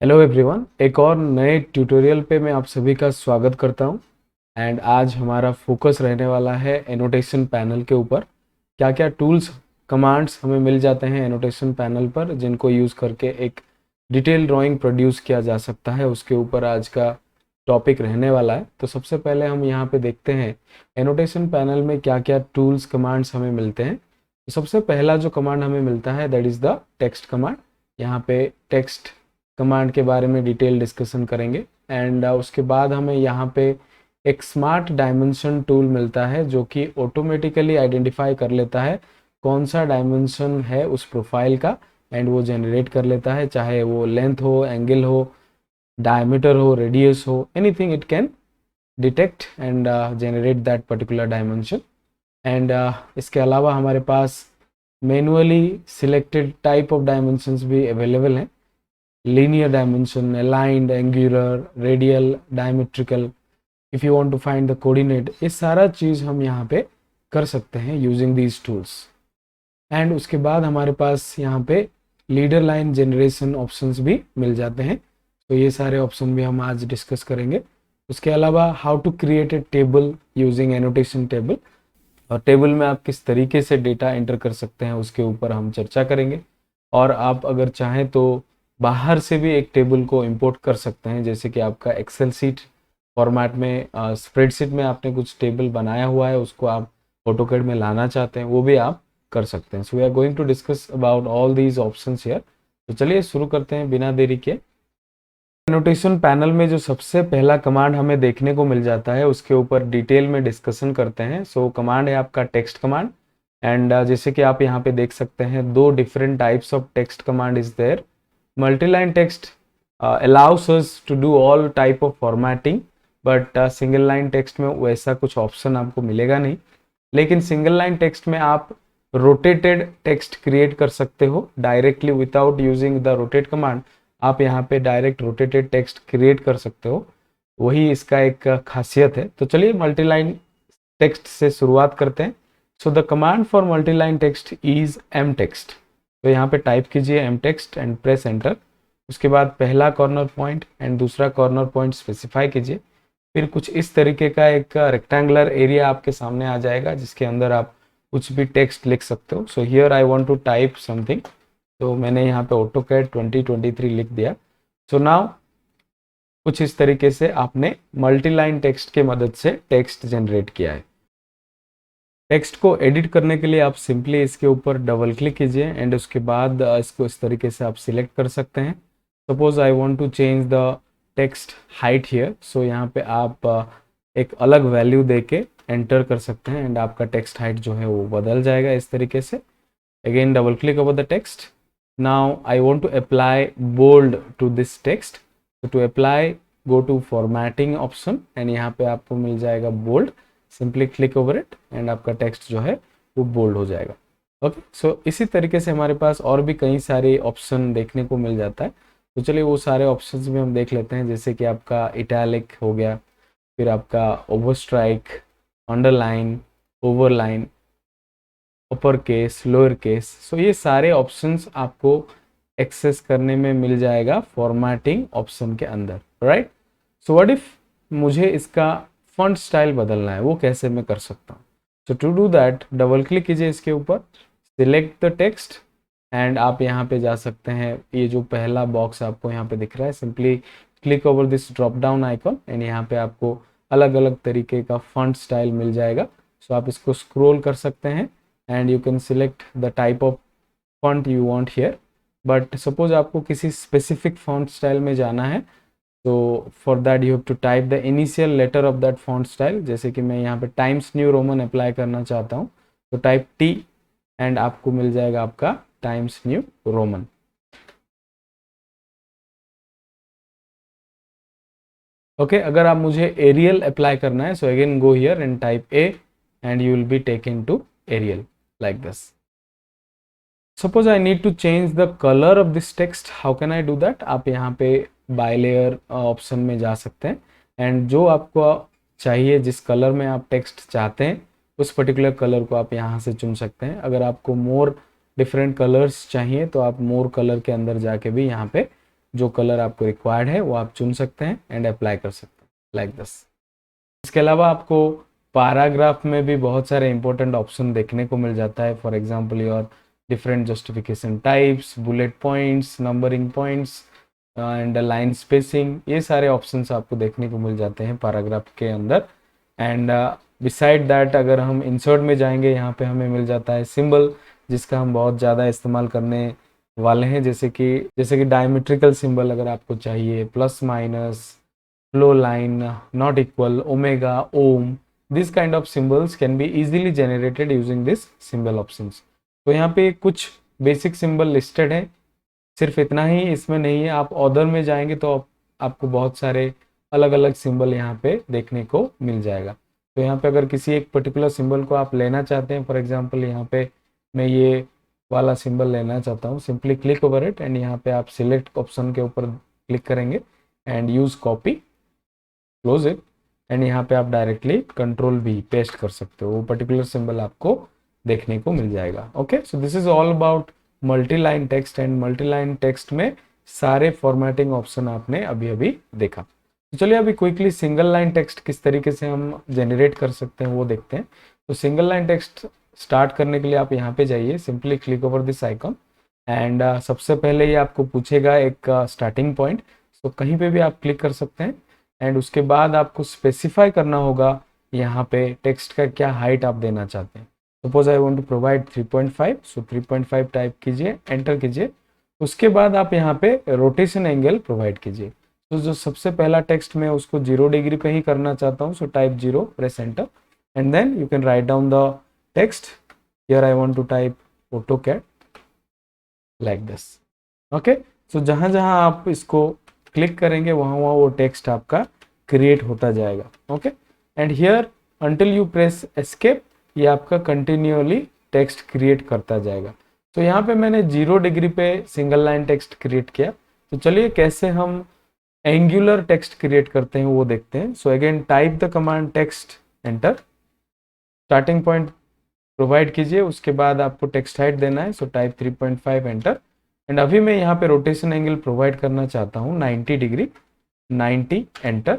Hello everyone, एक और नए ट्यूटोरियल पे मैं आप सभी का स्वागत करता हूं। एंड आज हमारा फोकस रहने वाला है एनोटेशन पैनल के ऊपर। क्या क्या टूल्स कमांड्स हमें मिल जाते हैं एनोटेशन पैनल पर, जिनको यूज़ करके एक डिटेल ड्राइंग प्रोड्यूस किया जा सकता है, उसके ऊपर आज का टॉपिक रहने वाला है। तो सबसे पहले हम यहाँ पे देखते हैं एनोटेशन पैनल में क्या क्या टूल्स कमांड्स हमें मिलते हैं। तो सबसे पहला जो कमांड हमें मिलता है that is the text command. यहाँ पे टेक्स्ट कमांड के बारे में डिटेल डिस्कशन करेंगे। एंड उसके बाद हमें यहाँ पे एक स्मार्ट डायमेंशन टूल मिलता है जो कि ऑटोमेटिकली आइडेंटिफाई कर लेता है कौन सा डायमेंशन है उस प्रोफाइल का, एंड वो जनरेट कर लेता है, चाहे वो लेंथ हो, एंगल हो, डायमीटर हो, रेडियस हो, anything it can detect and generate that particular dimension. And इसके अलावा हमारे पास manually selected type of dimensions भी अवेलेबल हैं। linear dimension, aligned, angular, radial, diametrical, if you want to find the coordinate, ये सारा चीज़ हम यहाँ पे कर सकते हैं using these tools। एंड उसके बाद हमारे पास यहाँ पे लीडर लाइन जनरेशन ऑप्शंस भी मिल जाते हैं। तो ये सारे ऑप्शन भी हम आज डिस्कस करेंगे। उसके अलावा how to create a table using annotation table, और टेबल में आप किस तरीके से डेटा एंटर कर सकते हैं उसके ऊपर हम चर्चा करेंगे। और आप अगर चाहें तो बाहर से भी एक टेबल को इंपोर्ट कर सकते हैं, जैसे कि आपका एक्सेल सीट फॉर्मेट में, स्प्रेडशीट में आपने कुछ टेबल बनाया हुआ है, उसको आप ऑटोकैड में लाना चाहते हैं, वो भी आप कर सकते हैं। So we are going to discuss about all these options here. तो चलिए शुरू करते हैं बिना देरी के। एनोटेशन पैनल में जो सबसे पहला कमांड हमें देखने को मिल जाता है उसके ऊपर डिटेल में डिस्कशन करते हैं। सो कमांड है आपका टेक्स्ट कमांड। एंड जैसे कि आप यहाँ पे देख सकते हैं, दो different types of text command is there. Multi-line text allows us to do all type of formatting, but single line text में वैसा कुछ ऑप्शन आपको मिलेगा नहीं। लेकिन सिंगल लाइन टेक्स्ट में आप रोटेटेड टेक्स्ट क्रिएट कर सकते हो directly without using the rotate command. आप यहाँ पे डायरेक्ट रोटेटेड टेक्स्ट क्रिएट कर सकते हो, वही इसका एक खासियत है। तो चलिए मल्टी लाइन टेक्स्ट से शुरुआत करते हैं। So the command for multi line text is M text. तो यहाँ पे टाइप कीजिए M text and press enter. उसके बाद पहला कॉर्नर पॉइंट एंड दूसरा कॉर्नर पॉइंट स्पेसिफाई कीजिए। फिर कुछ इस तरीके का एक रेक्टेंगुलर एरिया आपके सामने आ जाएगा जिसके अंदर आप कुछ भी टेक्स्ट लिख सकते हो। So here I want to type something, तो मैंने यहाँ पे ऑटोकैड 2023 लिख दिया। सो नाउ कुछ इस तरीके से आपने मल्टी लाइन टेक्स्ट के मदद से टेक्स्ट जनरेट किया है। टेक्स्ट को एडिट करने के लिए आप सिंपली इसके ऊपर डबल क्लिक कीजिए एंड उसके बाद इसको इस तरीके से आप सिलेक्ट कर सकते हैं। Suppose I want to change the text height here. So यहाँ पे आप एक अलग वैल्यू देके एंटर कर सकते हैं एंड आपका टेक्स्ट हाइट जो है वो बदल जाएगा इस तरीके से। Again double click over the text. Now I want to apply bold to this text. तो to apply go to formatting option and यहाँ पे आपको मिल जाएगा bold. Simply click over it and आपका टेक्स्ट जो है वो बोल्ड हो जाएगा। ओके, सो इसी तरीके से हमारे पास और भी कई सारे ऑप्शन देखने को मिल जाता है। तो चलिए वो सारे ऑप्शंस भी हम देख लेते हैं, जैसे कि आपका इटैलिक हो गया, फिर आपका overstrike, underline, overline, upper case, lower case. So ये सारे ऑप्शंस आपको एक्सेस करने में मिल जाएगा फॉर्मेटिंग ऑप्शन के अंदर, राइट। सो व्हाट इफ मुझे इसका फॉन्ट स्टाइल बदलना है, वो कैसे मैं कर सकता हूँ। So to do that double click कीजिए इसके ऊपर, सिलेक्ट द टेक्स्ट एंड आप यहाँ पे जा सकते हैं। ये जो पहला बॉक्स आपको यहाँ पे दिख रहा है, simply click over this drop down icon and यहाँ पे आपको अलग अलग तरीके का फॉन्ट स्टाइल मिल जाएगा। सो आप इसको स्क्रॉल कर सकते हैं and you can select the type of font you want here. But suppose आपको किसी स्पेसिफिक फॉन्ट स्टाइल में जाना है, तो for that you have to type the initial letter of that font style. जैसे कि मैं यहाँ पे टाइम्स न्यू रोमन अप्लाई करना चाहता हूँ, तो टाइप टी एंड आपको मिल जाएगा आपका टाइम्स न्यू रोमन। ओके, अगर आप मुझे एरियल अप्लाई करना है, so again go here and type A and you will be taken to Arial like this. Suppose I need to change the colour of this text, how can I do that. आप यहाँ पे by layer option में जा सकते हैं and जो आपको चाहिए, जिस कलर में आप टेक्स्ट चाहते हैं, उस पर्टिकुलर कलर को आप यहाँ से चुन सकते हैं। अगर आपको मोर डिफरेंट कलर्स चाहिए तो आप मोर कलर के अंदर जाके भी यहाँ पे जो कलर आपको रिक्वायर्ड है वो आप चुन सकते हैं एंड अप्लाई कर सकते हैं लाइक दिस। इसके अलावा आपको पैराग्राफ में भी बहुत सारे इंपॉर्टेंट ऑप्शन देखने को मिल जाता है। For example your different justification types, bullet points, numbering points and line spacing, ये सारे ऑप्शंस आपको देखने को मिल जाते हैं पैराग्राफ के अंदर। एंड बिसाइड दैट अगर हम इंसर्ट में जाएंगे, यहाँ पे हमें मिल जाता है सिंबल, जिसका हम बहुत ज़्यादा इस्तेमाल करने वाले हैं, जैसे कि डायमेट्रिकल सिंबल अगर आपको चाहिए, plus minus, flow line, not equal, omega, ohm, this kind of symbols can be easily generated using this symbol options। तो यहाँ पे कुछ बेसिक सिंबल लिस्टेड है, सिर्फ इतना ही इसमें नहीं है, आप ऑर्डर में जाएंगे तो आपको बहुत सारे अलग अलग सिंबल यहाँ पे देखने को मिल जाएगा। तो यहाँ पे अगर किसी एक पर्टिकुलर सिंबल को आप लेना चाहते हैं, फॉर एग्जांपल यहाँ पे मैं ये वाला सिंबल लेना चाहता हूँ, simply click over it and यहाँ पे आप सिलेक्ट ऑप्शन के ऊपर क्लिक करेंगे and use copy, close it, and यहाँ पे आप डायरेक्टली कंट्रोल भी पेस्ट कर सकते हो, वो पर्टिकुलर सिंबल आपको देखने को मिल जाएगा। Okay, so this is all about multi line text. And multi line text में सारे फॉर्मेटिंग ऑप्शन आपने अभी अभी देखा। तो चलिए अभी क्विकली सिंगल लाइन टेक्स्ट किस तरीके से हम जनरेट कर सकते हैं वो देखते हैं। तो सिंगल लाइन टेक्स्ट स्टार्ट करने के लिए आप यहाँ पे जाइए, simply click over this icon and सबसे पहले ये आपको पूछेगा एक स्टार्टिंग पॉइंट, तो कहीं पे भी आप क्लिक कर सकते हैं। एंड उसके बाद आपको स्पेसिफाई करना होगा यहाँ पे टेक्स्ट का क्या हाइट आप देना चाहते हैं। Suppose I want to provide 3.5, so 3.5 type कीजिए, एंटर कीजिए। उसके बाद आप यहाँ पे रोटेशन एंगल प्रोवाइड कीजिए। तो जो सबसे पहला टेक्स्ट में उसको 0 डिग्री पे ही करना चाहता हूँ, so type 0, press enter and then you can write down the text. Here I want to type AutoCAD like this. Okay, so जहाँ जहाँ आप इसको क्लिक करेंगे वहाँ वहाँ वो टेक्स्ट आपका क्रिएट होता जाएगा। Okay, and here until you press escape, ये आपका कंटिन्यूअली टेक्स्ट क्रिएट करता जाएगा। तो यहाँ पे मैंने 0 डिग्री पे सिंगल लाइन टेक्स्ट क्रिएट किया। तो चलिए कैसे हम एंगुलर टेक्स्ट क्रिएट करते हैं वो देखते हैं। So again type the command text, enter, starting point provide कीजिए, उसके बाद आपको टेक्स्ट हाइट देना है, सो टाइप 3.5, एंटर। एंड अभी मैं यहाँ पे रोटेशन एंगल प्रोवाइड करना चाहता हूँ 90 degree, 90, enter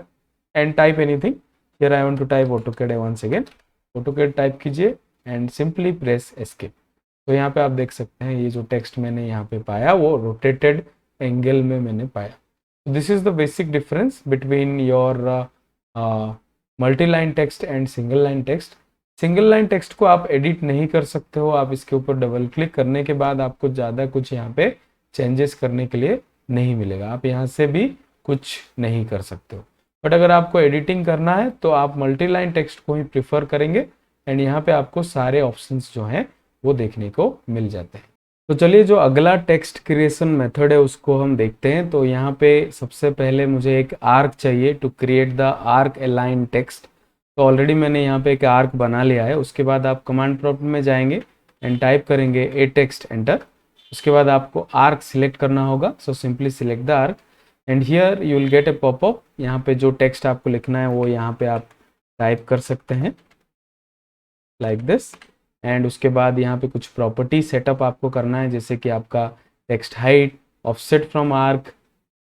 and type anything. Here I want to type AutoCAD once again, AutoCAD type कीजिए एंड सिंपली प्रेस एस्केप। तो यहाँ पे आप देख सकते हैं ये जो टेक्स्ट मैंने यहाँ पे पाया वो रोटेटेड एंगल में मैंने पाया। This is the basic difference between your multi line text and single line text. Single line text को आप एडिट नहीं कर सकते हो, आप इसके ऊपर डबल क्लिक करने के बाद आपको ज़्यादा कुछ यहाँ पे चेंजेस करने के लिए नहीं मिलेगा, आप यहाँ से भी कुछ नहीं कर सकते हो। बट अगर आपको एडिटिंग करना है तो आप मल्टी लाइन टेक्स्ट को ही प्रिफर करेंगे एंड यहाँ पे आपको सारे ऑप्शंस जो हैं वो देखने को मिल जाते हैं। तो चलिए जो अगला टेक्स्ट क्रिएशन मेथड है उसको हम देखते हैं। तो यहाँ पे सबसे पहले मुझे एक आर्क चाहिए to create the arc align text. तो ऑलरेडी मैंने यहाँ पे एक आर्क बना लिया है। उसके बाद आप कमांड प्रॉम्प्ट में जाएंगे एंड टाइप करेंगे ए टेक्स्ट, एंटर। उसके बाद आपको आर्क सिलेक्ट करना होगा, so simply select the arc and here you will get A popup. यहाँ पे जो टेक्स्ट आपको लिखना है वो यहाँ पे आप टाइप कर सकते हैं लाइक दिस। एंड उसके बाद यहाँ पे कुछ प्रॉपर्टी सेटअप आपको करना है, जैसे कि आपका text height, offset from arc,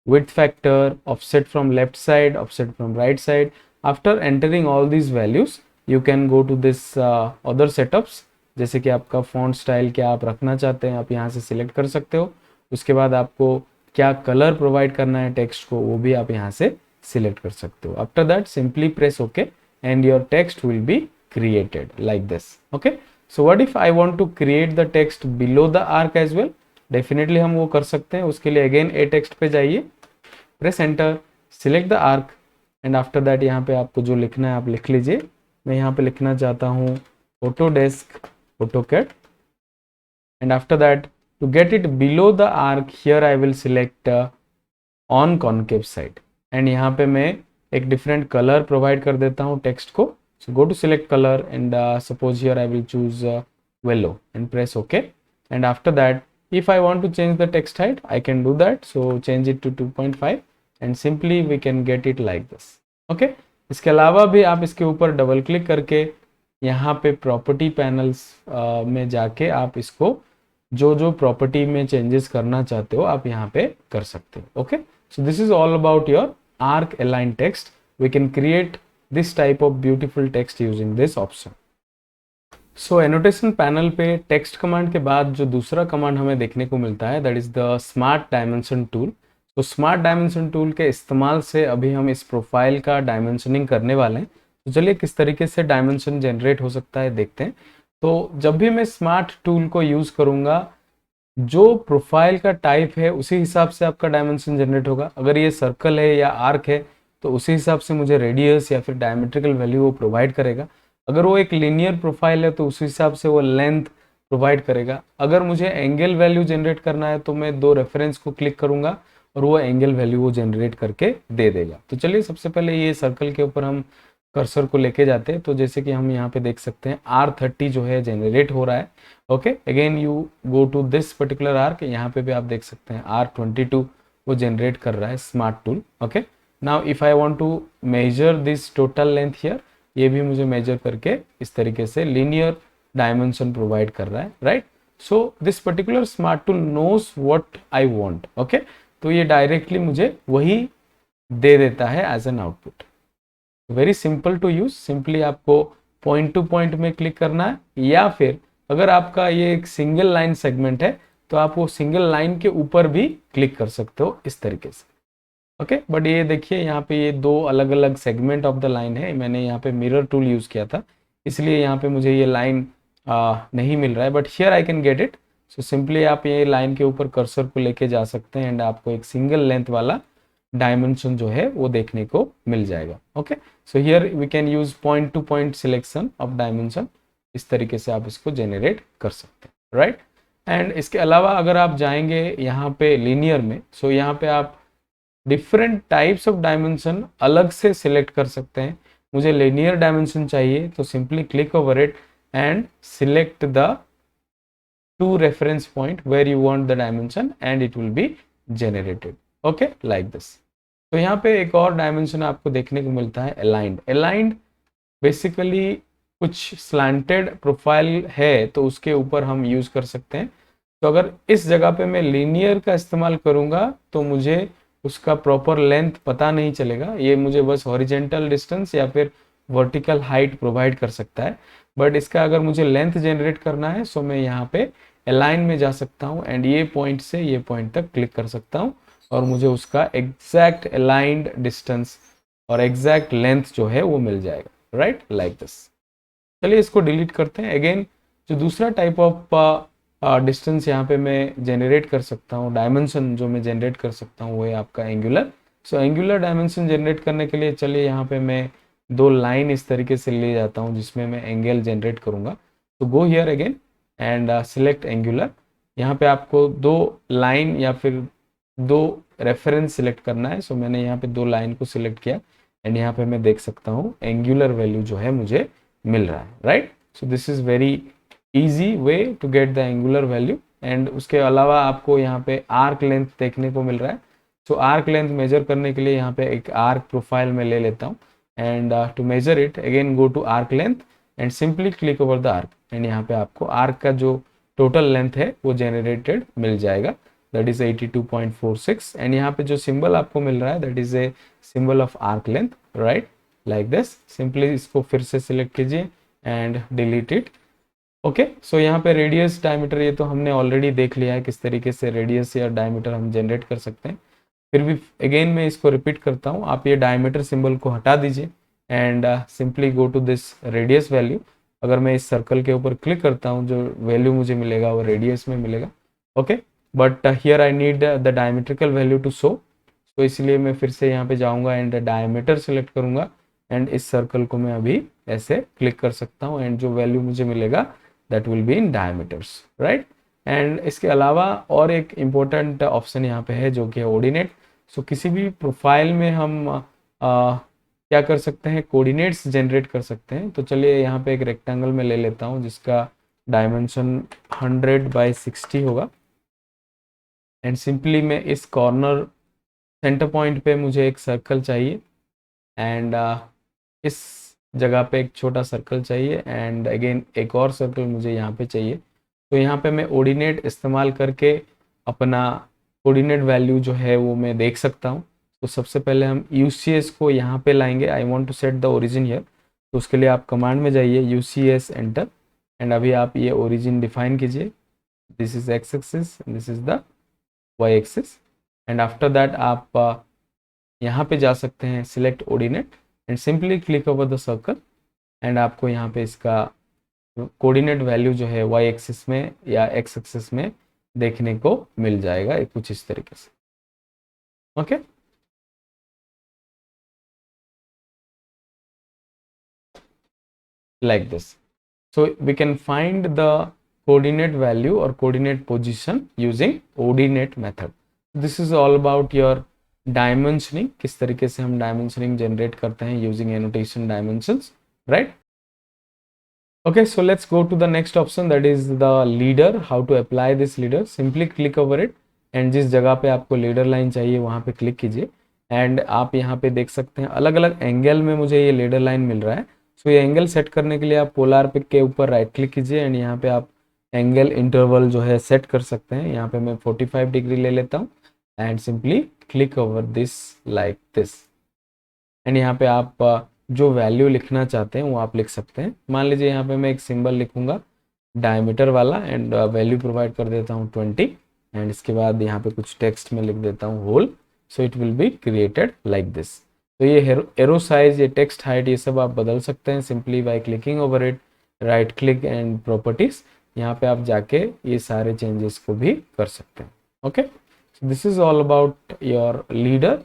width factor, offset from left side, offset from right side. After entering all these values, you can go to this other setups, जैसे कि आपका font style क्या आप रखना चाहते हैं आप यहाँ से select कर सकते हो। उसके बाद आपको क्या color provide करना है text को वो भी आप यहाँ से select कर सकते हो। After that simply press OK and your text will be created like this. Okay. So what if I want to create the text below the arc as well? Definitely हम वो कर सकते हैं। उसके लिए अगेन ए टेक्स्ट पे जाइए, press enter, select the arc and after that यहाँ पे आपको जो लिखना है आप लिख लीजिए। मैं यहाँ पे लिखना चाहता हूँ Autodesk AutoCAD and after that to get it below the arc here I will select on concave side and यहाँ पे मैं एक डिफरेंट कलर प्रोवाइड कर देता हूँ टेक्स्ट को। So go to select colour and suppose here I will choose yellow and press okay and after that if I want to change the text height I can do that, so change it to 2.5 and simply we can get it like this. okay, इसके अलावा भी आप इसके ऊपर double click करके यहाँ पे property panels में जाके आप इसको जो जो प्रॉपर्टी में चेंजेस करना चाहते हो आप यहाँ पे कर सकते हो. Okay, so this is all about your arc align text. We can create this type of beautiful text using this option. So annotation panel पे टेक्स्ट कमांड के बाद जो दूसरा कमांड हमें देखने को मिलता है that is the smart dimension tool. तो स्मार्ट डायमेंशन टूल के इस्तेमाल से अभी हम इस प्रोफाइल का डायमेंशनिंग करने वाले हैं. तो चलिए किस तरीके से डायमेंशन जनरेट हो सकता है देखते हैं. तो जब भी मैं स्मार्ट टूल को यूज करूंगा, जो प्रोफाइल का टाइप है उसी हिसाब से आपका डायमेंशन जनरेट होगा. अगर ये सर्कल है या आर्क है तो उसी हिसाब से मुझे रेडियस या फिर डायमेट्रिकल वैल्यू वो प्रोवाइड करेगा. अगर वो एक लीनियर प्रोफाइल है तो उस हिसाब से वो लेंथ प्रोवाइड करेगा. अगर मुझे एंगल वैल्यू जनरेट करना है तो मैं दो रेफरेंस को क्लिक करूंगा और वो एंगल वैल्यू वो जनरेट करके दे देगा. तो चलिए सबसे पहले ये सर्कल के ऊपर हम कर्सर को लेके जाते हैं. तो जैसे कि हम यहाँ पे देख सकते हैं R30 जो है जनरेट हो रहा है. Okay, again you go to this particular arc. यहाँ पे भी आप देख सकते हैं R22 वो जनरेट कर रहा है smart tool. Okay, now if I want to measure this total length here, ये भी मुझे मेजर करके इस तरीके से लीनियर डायमेंशन प्रोवाइड कर रहा है. Right, so this particular smart tool knows what I want. Okay, तो ये डायरेक्टली मुझे वही दे देता है as an output. Very simple to use. Simply आपको पॉइंट टू पॉइंट में क्लिक करना है, या फिर अगर आपका ये एक सिंगल लाइन सेगमेंट है तो आप वो सिंगल लाइन के ऊपर भी क्लिक कर सकते हो इस तरीके से. ओके, बट ये देखिए यहाँ पे ये दो अलग अलग सेगमेंट ऑफ द लाइन है. मैंने यहाँ पे मिरर टूल यूज किया था इसलिए यहाँ पे मुझे ये लाइन नहीं मिल रहा है, but here I can get it. So simply आप ये लाइन के ऊपर कर्सर को लेके जा सकते हैं एंड आपको एक सिंगल लेंथ वाला डायमेंशन जो है वो देखने को मिल जाएगा. Okay, so here we can use point to point selection of dimension. इस तरीके से आप इसको जेनरेट कर सकते हैं. राइट, एंड इसके अलावा अगर आप जाएंगे यहाँ पे लीनियर में, सो यहाँ पे आप डिफरेंट टाइप्स ऑफ डायमेंशन अलग से सिलेक्ट कर सकते हैं. मुझे लीनियर डायमेंशन चाहिए तो simply click over it and select the two reference point where you want the dimension and it will be generated. Okay, like this. तो यहाँ पे एक और डायमेंशन आपको देखने को मिलता है अलाइंड. अलाइंड बेसिकली कुछ स्लैंटेड प्रोफाइल है तो उसके ऊपर हम यूज कर सकते हैं. तो अगर इस जगह पे मैं लीनियर का इस्तेमाल करूंगा तो मुझे उसका प्रॉपर लेंथ पता नहीं चलेगा. ये मुझे बस हॉरिजेंटल डिस्टेंस या फिर वर्टिकल हाइट प्रोवाइड कर सकता है. बट इसका अगर मुझे लेंथ जनरेट करना है सो मैं यहाँ पे अलाइन में जा सकता हूँ एंड ये पॉइंट से ये पॉइंट तक क्लिक कर सकता हूँ और मुझे उसका एग्जैक्ट अलाइंड डिस्टेंस और एग्जैक्ट लेंथ जो है वो मिल जाएगा. Right, like this. चलिए इसको डिलीट करते हैं. अगेन जो दूसरा टाइप ऑफ डिस्टेंस यहाँ पे मैं जनरेट कर सकता हूँ, डायमेंशन जो मैं जनरेट कर सकता हूँ वो है आपका angular. So angular dimension generate करने के लिए चलिए यहाँ पे मैं दो लाइन इस तरीके से ले जाता हूँ जिसमें मैं एंगल जनरेट करूँगा. तो go here again and select angular. यहाँ पे आपको दो लाइन या फिर दो रेफरेंस सिलेक्ट करना है. सो मैंने यहाँ पे दो लाइन को सिलेक्ट किया एंड यहाँ पे मैं देख सकता हूँ एंगुलर वैल्यू जो है मुझे मिल रहा है. Right, so this is very easy way to get the angular value. And उसके अलावा आपको यहाँ पे आर्क लेंथ देखने को मिल रहा है. सो आर्क लेंथ मेजर करने के लिए यहाँ पे एक आर्क प्रोफाइल में ले लेता हूँ and to measure it again go to arc length and simply click over the arc and यहाँ पे आपको आर्क का जो टोटल लेंथ है वो जनरेटेड मिल जाएगा. दैट इज 82.46 एंड यहाँ पे जो सिंबल आपको मिल रहा है that is a symbol of arc length. Right, like this. Simply इसको फिर से सिलेक्ट कीजिए एंड डिलीट इट. ओके, सो यहाँ पे रेडियस डायमीटर ये तो हमने ऑलरेडी देख लिया है किस तरीके से रेडियस या डायमीटर हम जनरेट कर सकते हैं. फिर भी अगेन मैं इसको रिपीट करता हूँ. आप ये डायमीटर सिंबल को हटा दीजिए and simply go to this radius value. अगर मैं इस सर्कल के ऊपर क्लिक करता हूँ जो वैल्यू मुझे मिलेगा वो रेडियस में मिलेगा. Okay, but here I need the diametrical value to show. तो इसलिए मैं फिर से यहाँ पे जाऊँगा एंड डायमीटर सेलेक्ट करूँगा एंड इस सर्कल को मैं अभी ऐसे क्लिक कर सकता हूँ एंड जो वैल्यू मुझे मिलेगा that will be in diameters. Right, and इसके अलावा और एक इम्पोर्टेंट ऑप्शन यहाँ पे है जो कि है ऑर्डिनेट. सो किसी भी प्रोफाइल में हम क्या कर सकते हैं, कोऑर्डिनेट्स जनरेट कर सकते हैं. तो चलिए यहाँ पे एक रेक्टेंगल में ले लेता हूँ जिसका डायमेंशन 100/60 होगा एंड सिंपली मैं इस कॉर्नर सेंटर पॉइंट पे मुझे एक सर्कल चाहिए एंड इस जगह पे एक छोटा सर्कल चाहिए एंड अगेन एक और सर्कल मुझे यहाँ पे चाहिए. तो यहाँ पे मैं ऑर्डिनेट इस्तेमाल करके अपना कोऑर्डिनेट वैल्यू जो है वो मैं देख सकता हूँ। तो सबसे पहले हम UCS को यहाँ पे लाएंगे। I want to set the origin here. तो उसके लिए आप कमांड में जाइए, UCS एंटर, एंड अभी आप ये ओरिजिन डिफाइन कीजिए। This is X axis, this is the Y axis, and after that आप यहाँ पे जा सकते हैं select ordinate and simply click over the circle, and आपको यहाँ पे इसका कोऑर्डिनेट वैल्यू जो है वाई एक्सिस में या एक्स एक्सिस में देखने को मिल जाएगा कुछ इस तरीके से। Okay, like this. So we can find the coordinate value or coordinate position using ordinate method. This is all about your dimensioning, किस तरीके से हम dimensioning generate करते हैं using annotation dimensions, right? Okay, so let's go to the next option, that is the leader. How to apply this leader? Simply click over it, and जिस जगह पे आपको लीडर लाइन चाहिए वहाँ पे क्लिक कीजिए, एंड आप यहाँ पे देख सकते हैं अलग अलग एंगल में मुझे ये लीडर लाइन मिल रहा है। सो ये एंगल सेट करने के लिए आप पोलर पिक के ऊपर राइट क्लिक कीजिए, एंड यहाँ पे आप एंगल इंटरवल जो है सेट कर सकते हैं। यहाँ पे मैं 45 डिग्री ले लेता हूँ, and simply click over this like this, and यहाँ पे आप जो वैल्यू लिखना चाहते हैं वो आप लिख सकते हैं। मान लीजिए यहाँ पे मैं एक सिंबल लिखूंगा डायमीटर वाला, एंड वैल्यू प्रोवाइड कर देता हूँ 20, एंड इसके बाद यहाँ पे कुछ टेक्स्ट में लिख देता हूँ hole. So it will be created like this. तो ये एरो साइज, ये टेक्स्ट हाइट, ये सब आप बदल सकते हैं simply by clicking over it, right click and properties. यहाँ पे आप जाके ये सारे चेंजेस को भी कर सकते हैं। Okay, this is all about your leader.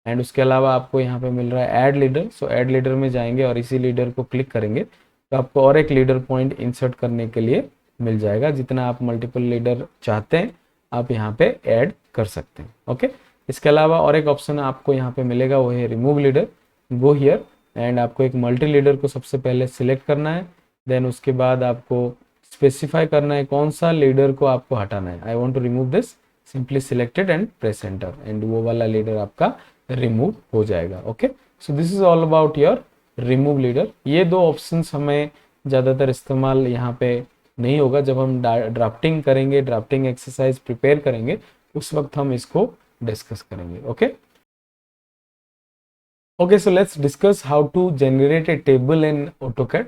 And उसके अलावा आपको यहाँ पे मिल रहा है ऐड लीडर। सो ऐड लीडर में जाएंगे और इसी लीडर को क्लिक करेंगे तो आपको और एक लीडर पॉइंट इंसर्ट करने के लिए मिल जाएगा। जितना आप मल्टीपल लीडर चाहते हैं आप यहाँ पे ऐड कर सकते हैं। ओके, इसके अलावा और एक ऑप्शन आपको यहाँ पे मिलेगा, वो है remove leader. Go here, and आपको एक मल्टी लीडर को सबसे पहले सिलेक्ट करना है, देन उसके बाद आपको स्पेसिफाई करना है कौन सा लीडर को आपको हटाना है। I want to remove this, simply selected and press enter, and वो वाला लीडर आपका रिमूव हो जाएगा। Okay, so this is all about your remove leader. ये दो ऑप्शंस हमें ज़्यादातर इस्तेमाल यहाँ पे नहीं होगा। जब हम ड्राफ्टिंग करेंगे, ड्राफ्टिंग एक्सरसाइज प्रिपेयर करेंगे, उस वक्त हम इसको डिस्कस करेंगे। Okay okay, so let's discuss how to generate a table in AutoCAD.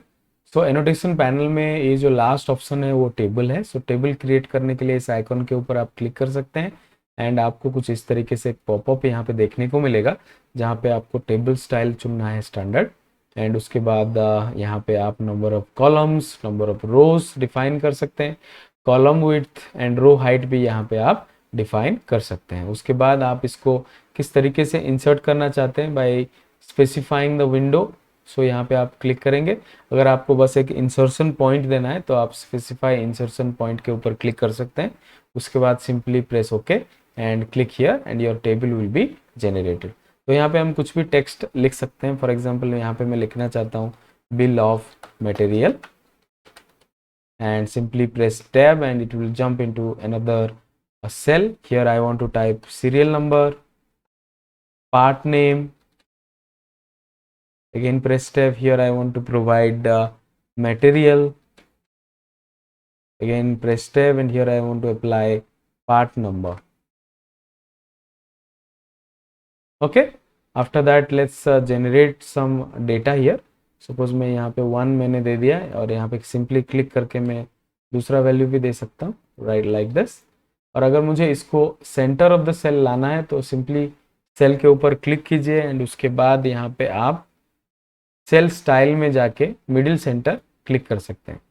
So annotation panel में ये जो लास्ट ऑप्शन है वो टेबल है। सो टेबल क्रिएट करने के लिए इस आइकॉन के ऊपर आप क्लिक कर सकते हैं, एंड आपको कुछ इस तरीके से एक पॉपअप यहाँ पे देखने को मिलेगा जहाँ पे आपको टेबल स्टाइल चुनना है स्टैंडर्ड, एंड उसके बाद यहाँ पे आप number of columns, number of rows define कर सकते हैं, column width and row height भी यहाँ पे आप डिफाइन कर सकते हैं। उसके बाद आप इसको किस तरीके से इंसर्ट करना चाहते हैं बाय स्पेसिफाइंग द विंडो। सो यहाँ पे आप क्लिक करेंगे। अगर आपको बस एक इंसर्शन पॉइंट देना है तो आप स्पेसिफाई इंसर्शन पॉइंट के ऊपर क्लिक कर सकते हैं। उसके बाद simply press okay and click here, and your table will be generated. तो यहाँ पे हम कुछ भी टेक्स्ट लिख सकते हैं। फॉर एग्जाम्पल यहाँ पे मैं लिखना चाहता हूँ bill of material, and simply press tab and it will jump into another cell. Here I want to type serial number, part name, again press tab. Here I want to provide material, again press tab, and here I want to apply part number. Okay, after that let's generate some data here. Suppose मैं यहाँ पे 1 मैंने दे दिया है, और यहाँ पे simply click करके मैं दूसरा वैल्यू भी दे सकता हूँ, राइट लाइक दिस। और अगर मुझे इसको सेंटर ऑफ द सेल लाना है तो सिंपली सेल के ऊपर क्लिक कीजिए, एंड उसके बाद यहाँ पे आप सेल स्टाइल में जाके मिडिल सेंटर क्लिक कर सकते हैं।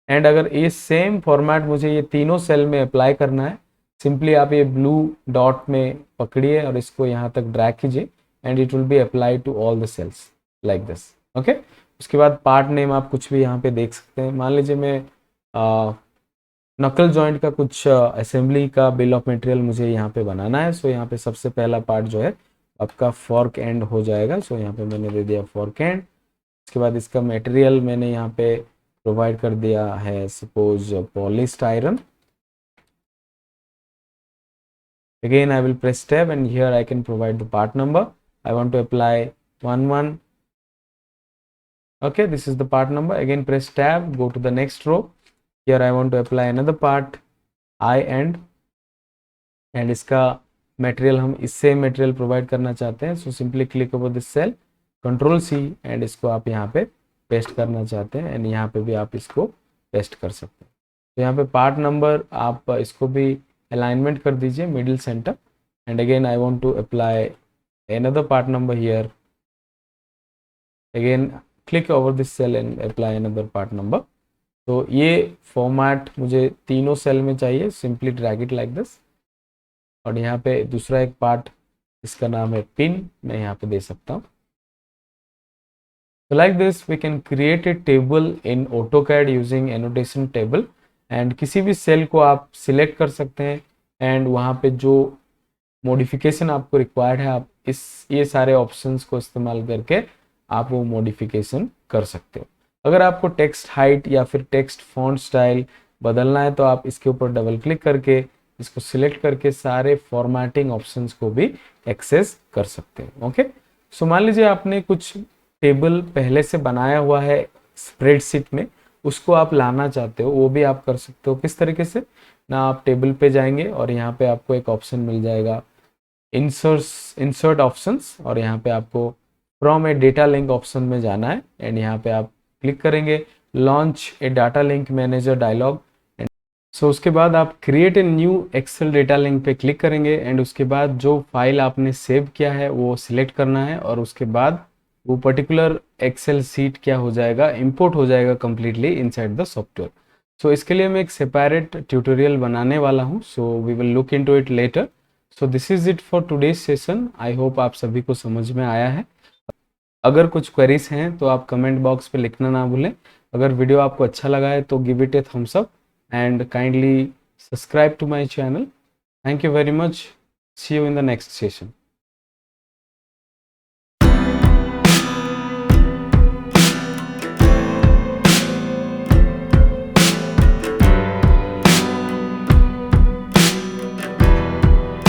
एंड अगर ये सेम फॉर्मेट मुझे ये तीनों सेल में अप्लाई करना है, सिंपली आप ये ब्लू डॉट में पकड़िए और इसको यहाँ तक ड्रैग कीजिए, and it will be apply to all the cells like this. Okay, उसके बाद पार्ट नेम आप कुछ भी यहाँ पे देख सकते हैं। मान लीजिए मैं नकल जॉइंट का कुछ असेंबली का बिल ऑफ मटेरियल मुझे यहाँ पे बनाना है। सो यहाँ पे सबसे पहला पार्ट जो है आपका फॉर्क एंड हो जाएगा। सो यहाँ पे मैंने दे दिया फॉर्क एंड। उसके बाद इसका मटेरियल मैंने यहाँ पे प्रोवाइड कर दिया है suppose polished iron. Again I will press tab, and here I can provide the part number. I want to apply 11. Okay, this is the part number. Again press tab, go to the next row, here I want to apply another part I and इसका material हम इससे material provide करना चाहते हैं, so simply click over this cell, control C, and इसको आप यहाँ पे पेस्ट करना चाहते हैं एंड यहाँ पे भी आप इसको पेस्ट कर सकते हैं। तो यहाँ पे पार्ट नंबर आप इसको भी अलाइनमेंट कर दीजिए middle centre, and again I want to apply another part number here, again click over this cell and apply another part number। तो ये फॉर्मेट मुझे तीनों सेल में चाहिए, simply drag it like this, और यहाँ पे दूसरा एक पार्ट इसका नाम है पिन, मैं यहाँ पे दे सकता हूँ। So like this we can create a table in AutoCAD using annotation table, and किसी भी सेल को आप सिलेक्ट कर सकते हैं एंड वहाँ पे जो मॉडिफिकेशन आपको रिक्वायर्ड है आप ये सारे ऑप्शंस को इस्तेमाल करके आप वो मॉडिफिकेशन कर सकते हो। अगर आपको टेक्स्ट हाइट या फिर टेक्स्ट फॉन्ट स्टाइल बदलना है तो आप इसके ऊपर डबल क्लिक करके इसको सिलेक्ट करके सारे फॉर्मेटिंग ऑप्शंस को भी एक्सेस कर सकते हो। ओके, सो मान लीजिए आपने कुछ टेबल पहले से बनाया हुआ है स्प्रेडशीट में, उसको आप लाना चाहते हो, वो भी आप कर सकते हो। किस तरीके से ना, आप टेबल पे जाएंगे और यहाँ पे आपको एक ऑप्शन मिल जाएगा इंसर्ट ऑप्शंस, और यहाँ पे आपको from a data link option में जाना है एंड यहाँ पे आप क्लिक करेंगे launch a data link manager dialogue, and so उसके बाद आप create a new Excel data link पे क्लिक करेंगे एंड उसके बाद जो फाइल आपने सेव किया है वो सिलेक्ट करना है, और उसके बाद वो पर्टिकुलर एक्सेल सीट क्या हो जाएगा, इंपोर्ट हो जाएगा completely inside the software. So इसके लिए मैं एक सेपरेट ट्यूटोरियल बनाने वाला हूँ, so we will look into it later. So this is it for today's session, I hope आप सभी को समझ में आया है। अगर कुछ क्वेरीज हैं तो आप कमेंट बॉक्स पे लिखना ना भूलें। अगर वीडियो आपको अच्छा लगा है तो give it a thumbs up and kindly subscribe to my channel. Thank you very much, see you in the next session.